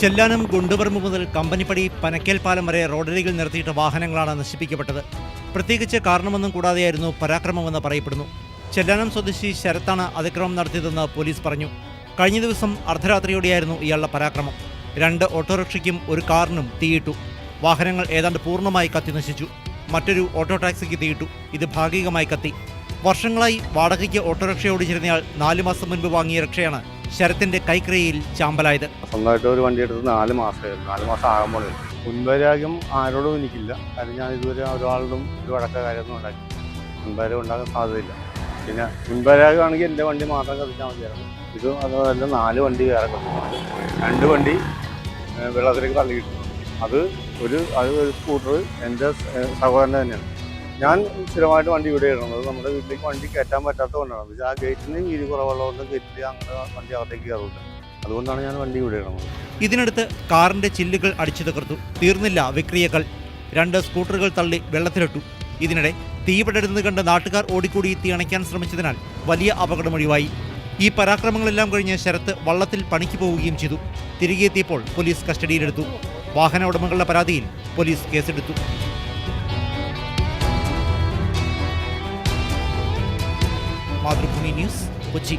ചെല്ലാനം ഗുണ്ടുപറമ്പ് മുതൽ കമ്പനിപ്പടി പനക്കേൽ പാലം വരെ റോഡരികിൽ നിർത്തിയിട്ട വാഹനങ്ങളാണ് നശിപ്പിക്കപ്പെട്ടത്. പ്രത്യേകിച്ച് കാരണമൊന്നും കൂടാതെയായിരുന്നു പരാക്രമമെന്ന് പറയപ്പെടുന്നു. ചെല്ലാനം സ്വദേശി ശരത്താണ് അതിക്രമം നടത്തിയതെന്ന് പോലീസ് പറഞ്ഞു. കഴിഞ്ഞ ദിവസം അർദ്ധരാത്രിയോടെയായിരുന്നു ഇയാളുടെ പരാക്രമം. 2 ഓട്ടോറിക്ഷയ്ക്കും ഒരു കാറിനും തീയിട്ടു. വാഹനങ്ങൾ ഏതാണ്ട് പൂർണ്ണമായി കത്തി നശിച്ചു. മറ്റൊരു ഓട്ടോ ടാക്സിക്ക് തീയിട്ടു. ഇത് ഭാഗികമായി കത്തി. വർഷങ്ങളായി വാടകയ്ക്ക് ഓട്ടോറിക്ഷ ഓടിച്ചിരുന്നയാൾ 4 മാസം മുൻപ് വാങ്ങിയ റിക്ഷയാണ് ശരത്തിന്റെ കൈക്രിയയിൽ ചാമ്പലായത്. സ്വന്തമായിട്ട് ഒരു വണ്ടി എടുത്ത് 4 മാസമായിരുന്നു. 4 മാസം ആകുമ്പോൾ മുൻവൈരാഗ്യം ആരോടും എനിക്കില്ല. കാരണം ഞാൻ ഇതുവരെ ഒരാളും ഒരു വഴക്ക കാര്യമൊന്നും ഉണ്ടാക്കി മുൻവൈരാഗ്യം ഉണ്ടാകാൻ സാധ്യതയില്ല. പിന്നെ മുൻവൈരാഗ്യമാണെങ്കിൽ എൻ്റെ വണ്ടി മാത്രം കത്തിച്ചാൽ മതിയായിരുന്നു. ഇത് അതുപോലെ 4 വണ്ടി വേറെ കത്തിച്ചു. 2 വണ്ടി വെള്ളത്തിലേക്ക് തള്ളിയിട്ടു. അത് ഒരു സ്കൂട്ടർ എൻ്റെ സഹോദരൻ്റെ തന്നെയാണ്. ഞാൻ സ്ഥിരമായിട്ട് വണ്ടി ഇവിടെ ഇടുന്നത് നമ്മുടെ വീട്ടിലേക്ക് വണ്ടി കയറ്റാൻ പറ്റാത്തത് കൊണ്ടാണ്. ആ ഗേറ്റിന് വീതി കുറവുള്ളതുകൊണ്ട് ഗേറ്റിൽ അങ്ങനെ വണ്ടി അകത്തേക്ക് കയറില്ല. അതുകൊണ്ടാണ് ഞാൻ വണ്ടി ഇവിടെ ഇടുന്നത്. ഇതിനടുത്ത് കാറിന്റെ ചില്ലുകൾ അടിച്ചു തകർത്തു. തീർന്നില്ല വിക്രിയകൾ. 2 സ്കൂട്ടറുകൾ തള്ളി വെള്ളത്തിലിട്ടു. ഇതിനിടെ തീ പടരുന്നത് കണ്ട് നാട്ടുകാർ ഓടിക്കൂടി തീ അണയ്ക്കാൻ ശ്രമിച്ചതിനാൽ വലിയ അപകടമൊഴിവായി. ഈ പരാക്രമങ്ങളെല്ലാം കഴിഞ്ഞ് ശരത്ത് വള്ളത്തിൽ പണിക്ക് പോവുകയും ചെയ്തു. തിരികെ എത്തിയപ്പോൾ പോലീസ് കസ്റ്റഡിയിലെടുത്തു. വാഹന ഉടമകളുടെ പരാതിയിൽ പോലീസ് കേസെടുത്തു. മാതൃഭൂമി ന്യൂസ്, കൊച്ചി.